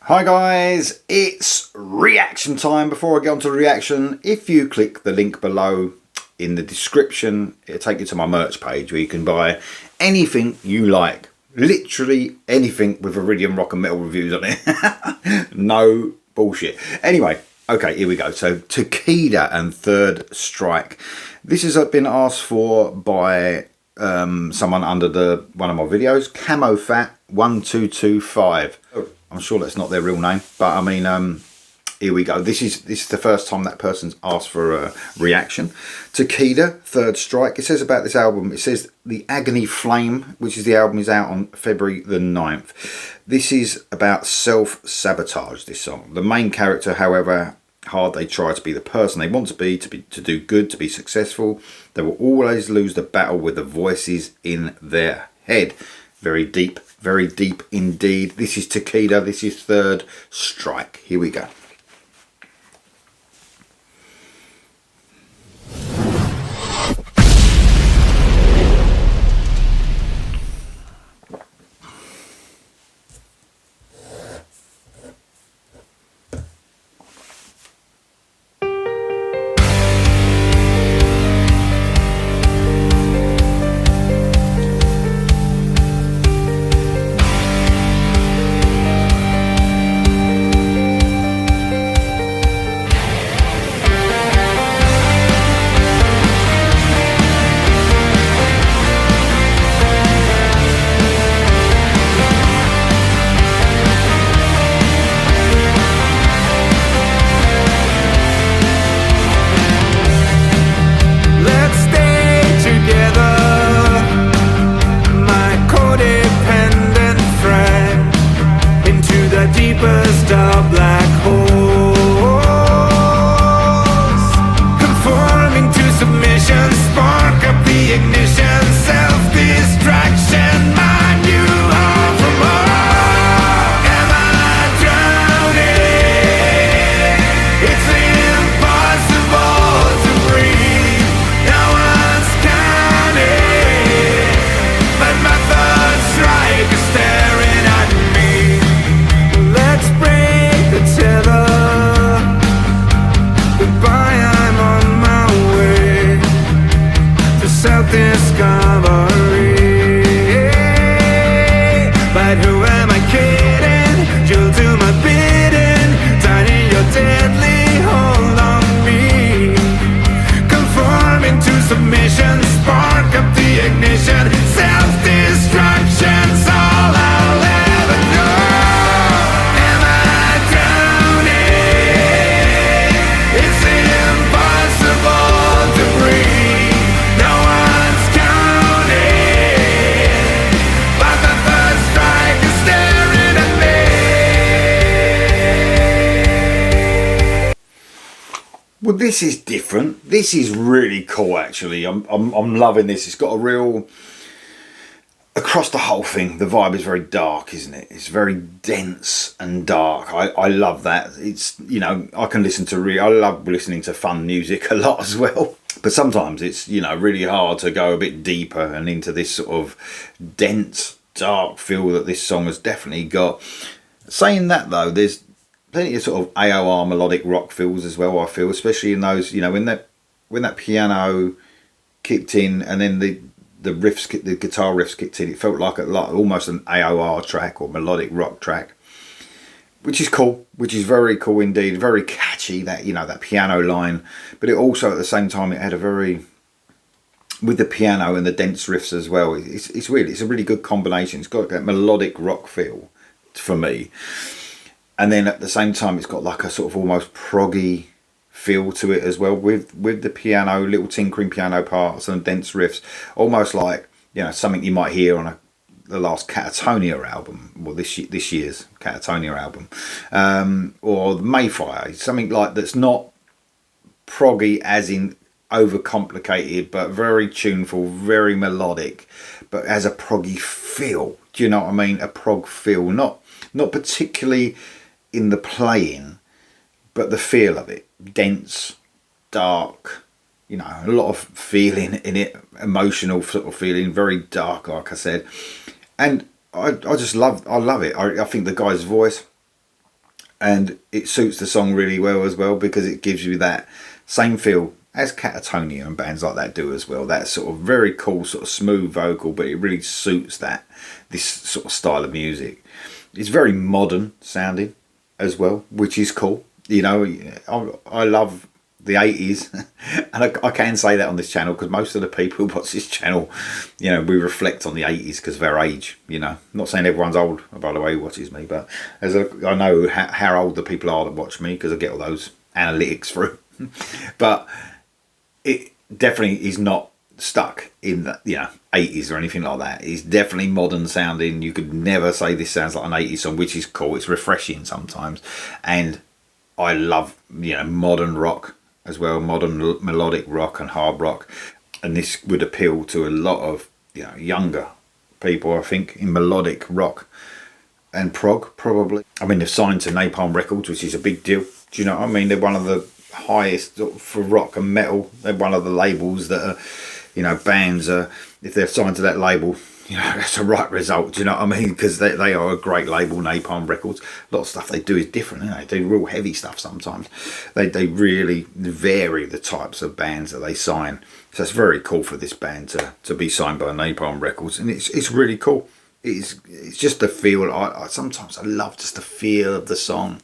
Hi guys, it's reaction time. Before I get on to the reaction, if you click the link below in the description, it'll take you to my merch page where you can buy anything you like. Literally anything with Iridium Rock and Metal reviews on it. No bullshit. Anyway, okay, here we go. So Takida and Third Strike. This has been asked for by someone under one of my videos, Camo Fat 1225. I'm sure that's not their real name, but I mean, here we go. This is the first time that person's asked for a reaction. Takida, Third Strike. It says about this album, it says The Agony Flame, which is the album, is out on February the 9th. This is about self-sabotage, this song. The main character, however hard they try to be the person they want to be, to do good, to be successful, they will always lose the battle with the voices in their head. Very deep indeed. This is Takida, this is Third Strike. Here we go. Deepest of black holes, conforming to submission, spark up the ignition, self-distraction, mind you all from all. Am I drowning? It's impossible to breathe. No one's counting, but my third strike is staring at me. Let's break the tether. Goodbye, I'm on my way to self-discovery. But who am I kidding? You'll do my bidding, tightening your deadly hold on me. Conforming to submission, spark up the ignition, self-destruction's all I'll ever know. Well, this is different. This is really cool, actually. I'm loving this. It's got a real, across the whole thing, the vibe is very dark, isn't it? It's very dense and dark. I love that. It's, you know, I can listen to I love listening to fun music a lot as well. But sometimes it's, you know, really hard to go a bit deeper and into this sort of dense, dark feel that this song has definitely got. Saying that though, there's plenty of sort of AOR melodic rock feels as well, I feel, especially in those, you know, when that piano kicked in and then the riffs, the guitar riffs kicked in, it felt like almost an AOR track or melodic rock track, which is cool, which is very cool indeed, very catchy, that, you know, that piano line, but it also at the same time it had a very, with the piano and the dense riffs as well, it's a really good combination. It's got that melodic rock feel for me. And then at the same time, it's got like a sort of almost proggy feel to it as well, with the piano, little tinkering piano parts and dense riffs, almost like, you know, something you might hear on the last Catatonia album, well, this year's Catatonia album, or Mayfire, something like that's not proggy as in overcomplicated, but very tuneful, very melodic, but has a proggy feel. Do you know what I mean? A prog feel, not particularly in the playing, but the feel of it, dense, dark, you know, a lot of feeling in it, emotional sort of feeling, very dark, like I said. And I love it. I think the guy's voice and it suits the song really well as well, because it gives you that same feel as Catatonia and bands like that do as well. That sort of very cool, sort of smooth vocal, but it really suits this sort of style of music. It's very modern sounding as well, which is cool. You know, I love the 80s, and I can say that on this channel, because most of the people who watch this channel, you know, we reflect on the 80s because of our age. You know, I'm not saying everyone's old, by the way, who watches me, but I know how old the people are that watch me, because I get all those analytics through. But it definitely is not stuck in the 80s or anything like that. It's definitely modern sounding. You could never say this sounds like an 80s song, which is cool. It's refreshing sometimes, and I love modern rock as well, modern melodic rock and hard rock, and this would appeal to a lot of younger people, I think, in melodic rock and prog probably. I mean, they've signed to Napalm Records, which is a big deal. Do you know what I mean? They're one of the highest for rock and metal. They're one of the labels that are, bands are, if they're signed to that label, that's a right result. Do you know what I mean? Because they are a great label, Napalm Records. A lot of stuff they do is different. They do real heavy stuff sometimes. They really vary the types of bands that they sign. So it's very cool for this band to be signed by Napalm Records, and it's really cool. It's just the feel. Sometimes I love just the feel of the song.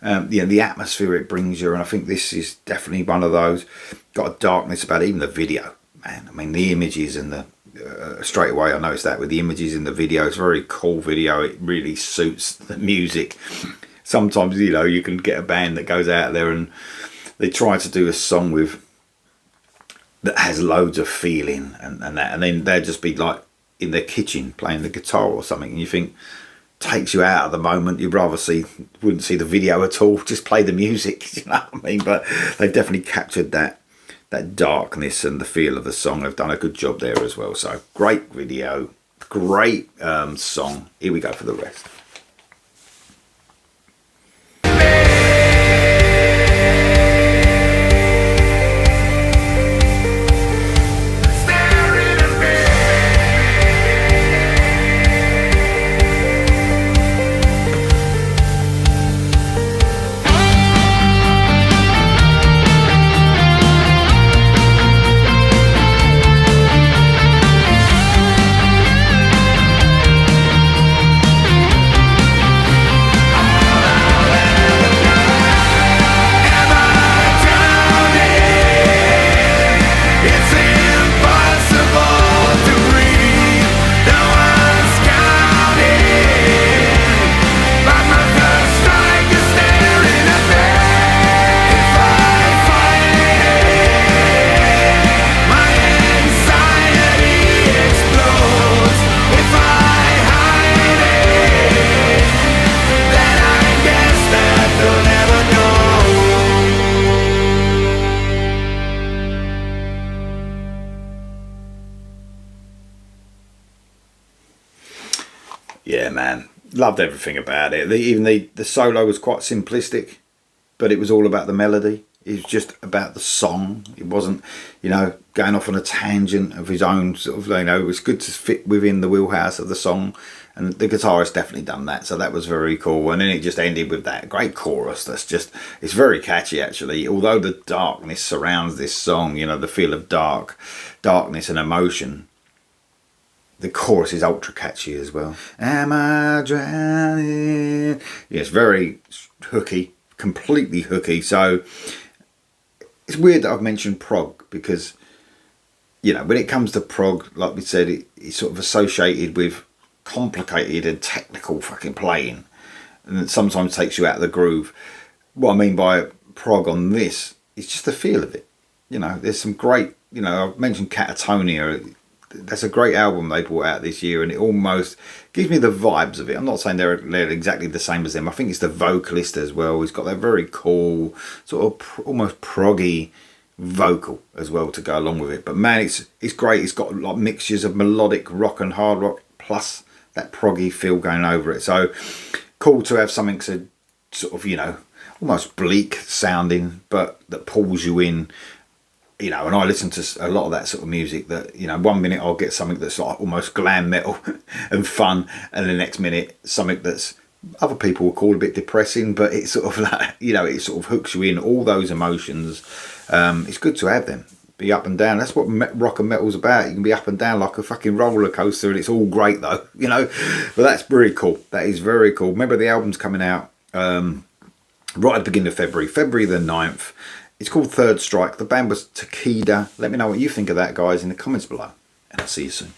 The atmosphere it brings you, and I think this is definitely one of those. Got a darkness about it. Even the video, man. I mean, the images and the straight away I noticed that with the images in the video. It's a very cool video. It really suits the music. Sometimes you can get a band that goes out there and they try to do a song that has loads of feeling and then they'll just be like in their kitchen playing the guitar or something, and you think, takes you out of the moment. You'd rather wouldn't see the video at all, just play the music. You know what I mean? But they've definitely captured that darkness and the feel of the song. They've done a good job there as well. So great video, great song. Here we go for the rest. Yeah, man, loved everything about it. Even the solo was quite simplistic, but it was all about the melody. It was just about the song. It wasn't, going off on a tangent of his own sort of, it was good to fit within the wheelhouse of the song, and the guitarist definitely done that, so that was very cool. And then it just ended with that great chorus it's very catchy actually, although the darkness surrounds this song, the feel of darkness and emotion. The chorus is ultra catchy as well. Am I drowning? Yeah, it's very hooky, completely hooky. So it's weird that I've mentioned prog, because when it comes to prog, like we said, it's sort of associated with complicated and technical fucking playing, and it sometimes takes you out of the groove. What I mean by prog on this is just the feel of it. There's some great, I've mentioned Catatonia. That's a great album they brought out this year, and it almost gives me the vibes of it. I'm not saying they're exactly the same as them. I think it's the vocalist as well. He's got that very cool, sort of almost proggy vocal as well to go along with it. But man, it's great. It's got like mixtures of melodic rock and hard rock plus that proggy feel going over it. So cool to have something to sort of, almost bleak sounding, but that pulls you in. And I listen to a lot of that sort of music that, 1 minute I'll get something that's like almost glam metal and fun, and the next minute something that's other people will call a bit depressing, but it's sort of like, you know, it sort of hooks you in all those emotions. It's good to have them. Be up and down. That's what rock and metal's about. You can be up and down like a fucking roller coaster, and it's all great though, you know. But that's very cool. That is very cool. Remember, the album's coming out right at the beginning of February, February the 9th. It's called Third Strike. The band was Takida. Let me know what you think of that, guys, in the comments below, and I'll see you soon.